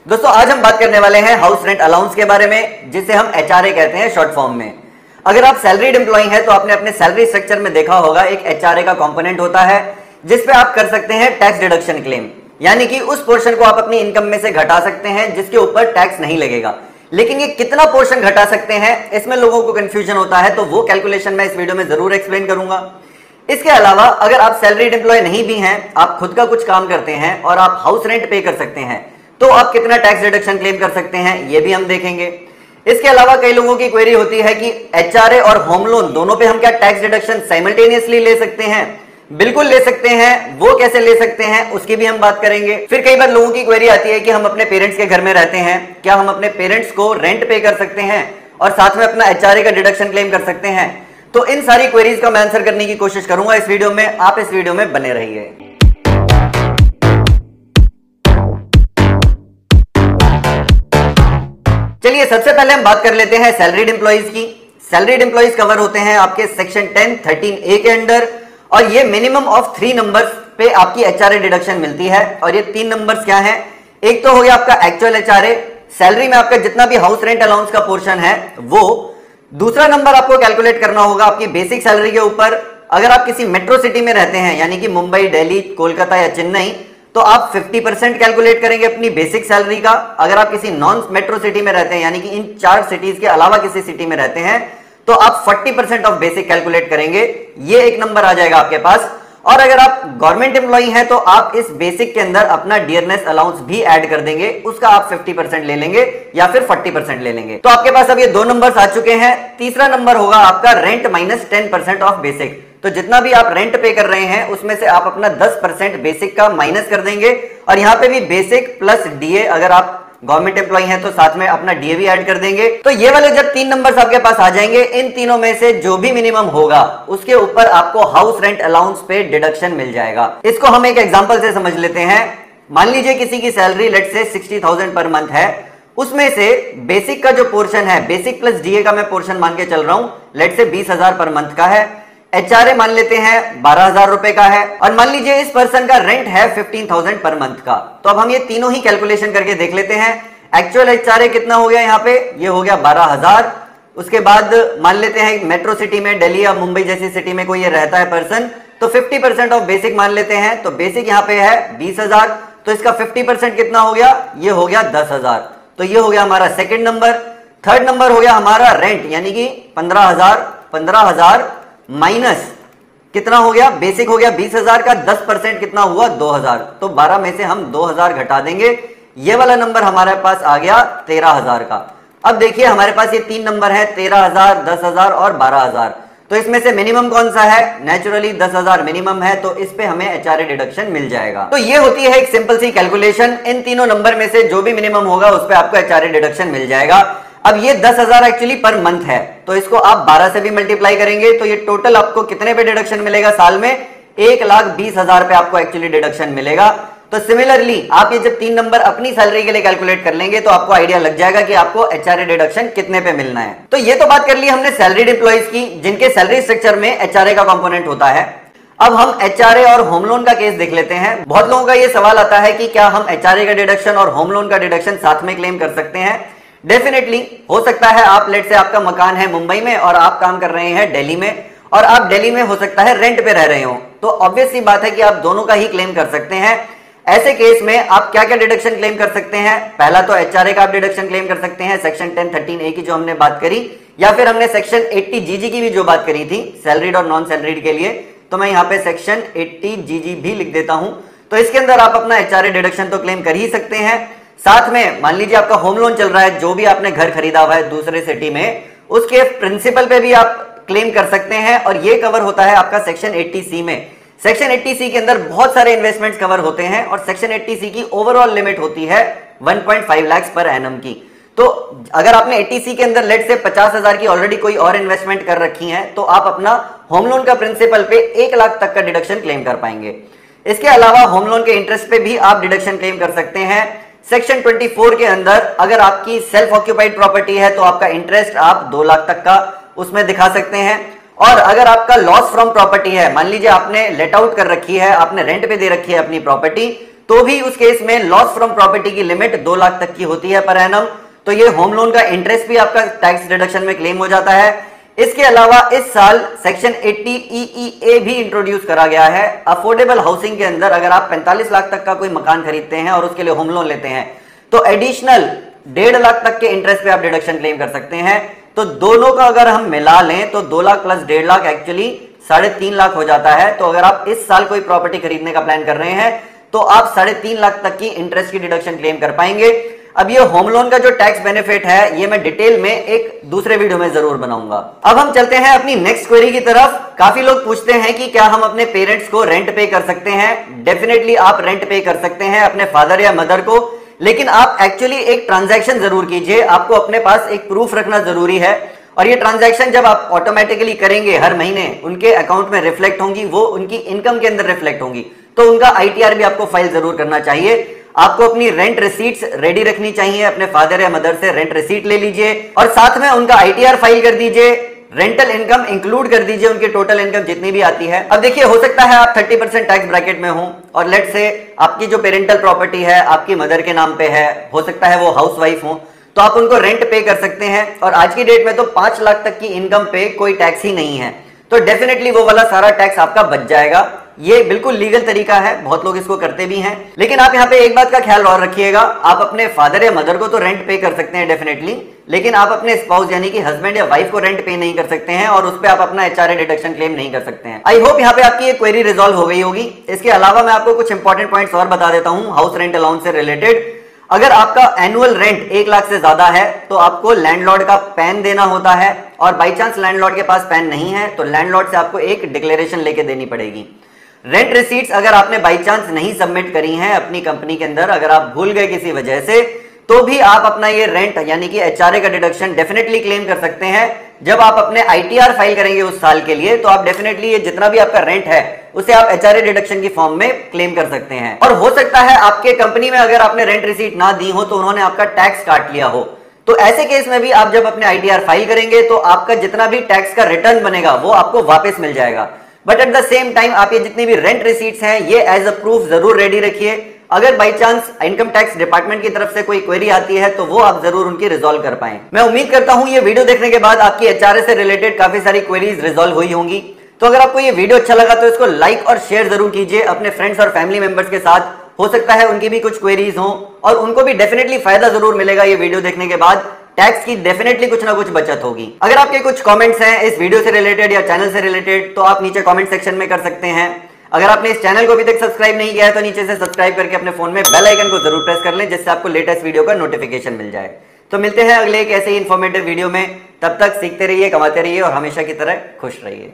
दोस्तों आज हम बात करने वाले हैं हाउस रेंट अलाउंस के बारे में, जिसे हम एचआरए कहते हैं शॉर्ट फॉर्म में। अगर आप सैलरीड एम्प्लॉय हैं तो आपने अपने सैलरी स्ट्रक्चर में देखा होगा एक एचआरए का कंपोनेंट होता है जिसपे आप कर सकते हैं टैक्स डिडक्शन क्लेम, यानी कि उस पोर्शन को आप अपनी इनकम में से घटा सकते हैं जिसके ऊपर टैक्स नहीं लगेगा। लेकिन ये कितना पोर्शन घटा सकते हैं, इसमें लोगों को कंफ्यूजन होता है, तो वो कैलकुलेशन मैं इस वीडियो में जरूर एक्सप्लेन करूंगा। इसके अलावा अगर आप सैलरीड एम्प्लॉय नहीं भी हैं, आप खुद का कुछ काम करते हैं और आप हाउस रेंट पे कर सकते हैं, तो आप कितना टैक्स डिडक्शन क्लेम कर सकते हैं ये भी हम देखेंगे। इसके अलावा कई लोगों की क्वेरी होती है कि एचआरए और होम लोन दोनों पे हम क्या टैक्स डिडक्शन साइमल्टेनियसली ले सकते हैं? बिल्कुल ले सकते हैं। वो कैसे ले सकते हैं उसकी भी हम बात करेंगे। फिर कई बार लोगों की क्वेरी आती है कि हम अपने पेरेंट्स के घर में रहते हैं, क्या हम अपने पेरेंट्स को रेंट पे कर सकते हैं और साथ में अपना एचआरए का डिडक्शन क्लेम कर सकते हैं? तो इन सारी क्वेरीज का मैं आंसर करने की कोशिश करूंगा इस वीडियो में। आप इस वीडियो में बने रहिए। चलिए सबसे पहले हम बात कर लेते हैं सैलरीड एम्प्लॉइज की। सैलरीड एम्प्लॉइज कवर होते हैं आपके सेक्शन 10 13A के अंडर, और ये मिनिमम ऑफ 3 नंबर्स पे आपकी एचआरए डिडक्शन मिलती है। और ये 3 नंबर्स क्या हैं? एक तो हो गया आपका एक्चुअल एचआरए, सैलरी में आपका जितना भी हाउस रेंट अलाउंस का पोर्शन है वो। दूसरा नंबर आपको कैलकुलेट करना होगा आपकी बेसिक सैलरी के ऊपर। अगर आप किसी मेट्रो सिटी में रहते हैं, यानी कि मुंबई, दिल्ली, कोलकाता या चेन्नई, तो आप 50% कैलकुलेट करेंगे अपनी बेसिक सैलरी का। अगर आप किसी नॉन मेट्रो सिटी में रहते हैं, यानी कि इन 4 सिटीज के अलावा किसी सिटी में रहते हैं, तो आप 40% ऑफ बेसिक कैलकुलेट करेंगे। ये एक नंबर आ जाएगा आपके पास। और अगर आप गवर्नमेंट एम्प्लॉई हैं तो आप इस बेसिक के अंदर अपना डियरनेस अलाउंस भी ऐड कर देंगे, उसका आप 50% ले लेंगे या फिर 40% ले लेंगे। तो आपके पास अब ये 2 नंबर्स आ चुके हैं। तीसरा नंबर होगा आपका रेंट माइनस 10% ऑफ बेसिक। तो जितना भी आप रेंट पे कर रहे हैं उसमें से आप अपना 10% बेसिक का माइनस कर देंगे। और यहां पे भी बेसिक प्लस डीए, अगर आप गवर्नमेंट एम्प्लॉय हैं तो साथ में अपना डीए भी ऐड कर देंगे। तो ये वाले जब 3 नंबर्स आपके पास आ जाएंगे, इन तीनों में से जो भी मिनिमम होगा उसके ऊपर आपको हाउस रेंट अलाउंस पे डिडक्शन मिल जाएगा। इसको हम एक एग्जांपल से समझ लेते हैं। मान लीजिए किसी की सैलरी लेट से 60,000 पर मंथ है, उसमें से बेसिक का जो पोर्शन है, बेसिक प्लस डीए का मैं पोर्शन मान के चल रहा हूं, लेट से 20,000 पर मंथ का है। एचआरए मान लेते हैं 12,000 रुपए का है, और मान लीजिए इस पर्सन का रेंट है 15,000 पर मंथ का। तो अब हम ये तीनों ही कैलकुलेशन करके देख लेते हैं। एक्चुअल एचआरए कितना हो गया यहाँ पे? ये हो गया 12,000। उसके बाद मान लेते हैं मेट्रो सिटी में, दिल्ली या मुंबई जैसी सिटी में कोई ये रहता है पर्सन, तो 50% ऑफ बेसिक मान लेते हैं। तो बेसिक यहाँ पे है 20,000, तो इसका 50% कितना हो गया? ये हो गया 10,000। तो ये हो गया हमारा सेकेंड नंबर। थर्ड नंबर हो गया हमारा रेंट, यानी कि 15,000। 15,000 माइनस कितना हो गया? बेसिक हो गया 20,000 का 10% कितना हुआ? 2,000। तो 12 में से हम 2,000 घटा देंगे। ये वाला नंबर हमारे पास आ गया 13,000 का। अब देखिए हमारे पास ये 3 नंबर है, 13,000, 10,000 और 12,000। तो इसमें से मिनिमम कौन सा है? नेचुरली 10,000 मिनिमम है, तो इस पे हमें एचआरए डिडक्शन मिल जाएगा। तो ये होती है एक सिंपल सी कैलकुलेशन। इन तीनों नंबर में से जो भी मिनिमम होगा उस पे आपको एचआरए डिडक्शन मिल जाएगा। अब ये 10,000 एक्चुअली पर मंथ है, तो इसको आप 12 से भी मल्टीप्लाई करेंगे तो ये टोटल आपको कितने पे डिडक्शन मिलेगा? साल में 1,20,000 पे आपको एक्चुअली डिडक्शन मिलेगा। तो सिमिलरली आप ये जब 3 नंबर अपनी सैलरी के लिए कैलकुलेट कर लेंगे तो आपको आइडिया लग जाएगा कि आपको एचआरए डिडक्शन कितने पे मिलना है। तो ये तो बात कर ली हमने सैलरीड एम्प्लॉइज की, जिनके सैलरी स्ट्रक्चर में एचआरए का कंपोनेंट होता है। अब हम एचआरए और होम लोन का केस देख लेते हैं। बहुत लोगों का ये सवाल आता है कि क्या हम एचआरए का डिडक्शन और होम लोन का डिडक्शन साथ में क्लेम कर सकते हैं? डेफिनेटली हो सकता है। आप लेट से आपका मकान है मुंबई में और आप काम कर रहे हैं दिल्ली में, और आप दिल्ली में हो सकता है रेंट पे रह रहे हो, तो ऑब्वियस सी बात है कि आप दोनों का ही क्लेम कर सकते हैं। ऐसे केस में आप क्या क्या डिडक्शन क्लेम कर सकते हैं? पहला तो एचआरए का आप डिडक्शन क्लेम कर सकते हैं, सेक्शन 10 13A की जो हमने बात करी, या फिर हमने सेक्शन 80GG की भी जो बात करी थी सैलरीड और नॉन सैलरीड के लिए, तो मैं यहाँ पे सेक्शन 80GG भी लिख देता हूं। तो इसके अंदर आप अपना एचआरए डिडक्शन तो क्लेम कर ही सकते हैं। साथ में मान लीजिए आपका होम लोन चल रहा है, जो भी आपने घर खरीदा हुआ है दूसरे सिटी में, उसके प्रिंसिपल पे भी आप क्लेम कर सकते हैं, और ये कवर होता है आपका सेक्शन 80C में। सेक्शन 80C के अंदर बहुत सारे इन्वेस्टमेंट्स कवर होते हैं, और सेक्शन 80C की ओवरऑल लिमिट होती है 1.5 लाख पर एनम की। तो अगर आपने 80C के अंदर लेट से 50,000 की ऑलरेडी कोई और इन्वेस्टमेंट कर रखी है, तो आप अपना होम लोन का प्रिंसिपल पे 1 लाख तक का डिडक्शन क्लेम कर पाएंगे। इसके अलावा होम लोन के इंटरेस्ट पे भी आप डिडक्शन क्लेम कर सकते हैं। सेक्शन 24 के अंदर अगर आपकी सेल्फ ऑक्यूपाइड प्रॉपर्टी है तो आपका इंटरेस्ट आप 2 लाख तक का उसमें दिखा सकते हैं। और अगर आपका लॉस फ्रॉम प्रॉपर्टी है, मान लीजिए आपने लेट आउट कर रखी है, आपने रेंट पे दे रखी है अपनी प्रॉपर्टी, तो भी उस केस में लॉस फ्रॉम प्रॉपर्टी की लिमिट 2 लाख तक की होती है पर एनम। तो ये होम लोन का इंटरेस्ट भी आपका टैक्स डिडक्शन में क्लेम हो जाता है। इसके अलावा इस साल सेक्शन 80 EEA भी इंट्रोड्यूस करा गया है। अफोर्डेबल हाउसिंग के अंदर अगर आप 45 लाख तक का कोई मकान खरीदते हैं और उसके लिए होम लोन लेते हैं तो एडिशनल 1.5 लाख तक के इंटरेस्ट पे आप डिडक्शन क्लेम कर सकते हैं। तो दोनों का अगर हम मिला लें तो 2 लाख प्लस 1.5 लाख एक्चुअली 3.5 लाख हो जाता है। तो अगर आप इस साल कोई प्रॉपर्टी खरीदने का प्लान कर रहे हैं तो आप 3.5 लाख तक की इंटरेस्ट की डिडक्शन क्लेम कर पाएंगे। अब ये होम लोन का जो टैक्स बेनिफिट है ये मैं डिटेल में एक दूसरे वीडियो में जरूर बनाऊंगा। अब हम चलते हैं अपनी नेक्स्ट क्वेरी की तरफ। काफी लोग पूछते हैं कि क्या हम अपने पेरेंट्स को रेंट पे कर सकते हैं। डेफिनेटली आप रेंट पे कर सकते हैं अपने फादर या मदर को, लेकिन आप एक्चुअली एक ट्रांजैक्शन जरूर कीजिए। आपको अपने पास एक प्रूफ रखना जरूरी है और ये ट्रांजैक्शन जब आप ऑटोमेटिकली करेंगे हर महीने उनके अकाउंट में रिफ्लेक्ट होंगी, वो उनकी इनकम के अंदर रिफ्लेक्ट होंगी। तो उनका ITR भी आपको फाइल जरूर करना चाहिए। आपको अपनी रेंट रिसीट्स रेडी रखनी चाहिए। अपने फादर या मदर से रेंट रिसीट ले लीजिए और साथ में उनका ITR फाइल कर दीजिए। रेंटल इनकम इंक्लूड कर दीजिए उनकी टोटल इनकम जितनी भी आती है। अब देखिए, हो सकता है आप 30% टैक्स ब्रैकेट में हो और लेट से आपकी जो पेरेंटल प्रॉपर्टी है आपकी मदर के नाम पे है, हो सकता है वो हाउसवाइफ हो, तो आप उनको रेंट पे कर सकते हैं। और आज की डेट में तो 5 लाख तक की इनकम पे कोई टैक्स ही नहीं है, तो डेफिनेटली वो वाला सारा टैक्स आपका बच जाएगा। ये बिल्कुल लीगल तरीका है, बहुत लोग इसको करते भी हैं। लेकिन आप यहाँ पे एक बात का ख्याल और रखिएगा, आप अपने फादर या मदर को तो रेंट पे कर सकते हैं डेफिनेटली, लेकिन आप अपने स्पाउस यानी कि हस्बैंड या वाइफ को रेंट पे नहीं कर सकते हैं और उस पर आप अपना HRA डिडक्शन क्लेम नहीं कर सकते हैं। आई होप यहाँ पे आपकी ये क्वेरी रिजॉल्व हो गई होगी। इसके अलावा मैं आपको कुछ इंपॉर्टेंट पॉइंट्स और बता देता हूँ हाउस रेंट अलाउंस से रिलेटेड। अगर आपका एनुअल रेंट 1 लाख से ज्यादा है तो आपको लैंडलॉर्ड का पैन देना होता है, और बाई चांस लैंडलॉर्ड के पास पैन नहीं है तो लैंडलॉर्ड से आपको एक डिक्लेरेशन लेके देनी पड़ेगी। रेंट रिसीट्स अगर आपने बाई चांस नहीं सबमिट करी हैं अपनी कंपनी के अंदर, अगर आप भूल गए किसी वजह से, तो भी आप अपना ये रेंट यानी कि HRA का डिडक्शन डेफिनेटली क्लेम कर सकते हैं। जब आप अपने ITR फाइल करेंगे उस साल के लिए तो आप डेफिनेटली ये जितना भी आपका रेंट है उसे आप HRA डिडक्शन की फॉर्म में क्लेम कर सकते हैं। और हो सकता है आपके कंपनी में अगर आपने रेंट रिसीट ना दी हो तो उन्होंने आपका टैक्स काट लिया हो, तो ऐसे केस में भी आप जब अपने ITR फाइल करेंगे तो आपका जितना भी टैक्स का रिटर्न बनेगा वो आपको वापस मिल जाएगा। But at the same time आप ये जितनी भी रेंट रिसीट्स हैं ये एज अ प्रूफ जरूर रेडी रखिए। अगर by chance income tax department की तरफ से कोई क्वेरी आती है तो वो आप जरूर उनकी रिजॉल्व कर पाएं। मैं उम्मीद करता हूं ये वीडियो देखने के बाद आपकी HRA से रिलेटेड काफी सारी क्वेरीज रिजॉल्व हुई होंगी। तो अगर आपको ये वीडियो अच्छा लगा तो इसको लाइक और शेयर जरूर कीजिए अपने फ्रेंड्स और फैमिली मेंबर्स के साथ। हो सकता है उनकी भी कुछ क्वेरीज हो और उनको भी डेफिनेटली फायदा जरूर मिलेगा ये वीडियो देखने के बाद। टैक्स की डेफिनेटली कुछ ना कुछ बचत होगी। अगर आपके कुछ कमेंट्स हैं इस वीडियो से रिलेटेड या चैनल से रिलेटेड तो आप नीचे कमेंट सेक्शन में कर सकते हैं। अगर आपने इस चैनल को अभी तक सब्सक्राइब नहीं किया है तो नीचे से सब्सक्राइब करके अपने फोन में बेल आइकन को जरूर प्रेस कर लें जिससे आपको लेटेस्ट वीडियो का नोटिफिकेशन मिल जाए। तो मिलते हैं अगले एक ऐसे ही इंफॉर्मेटिव वीडियो में, तब तक सीखते रहिए, कमाते रहिए और हमेशा की तरह खुश रहिए।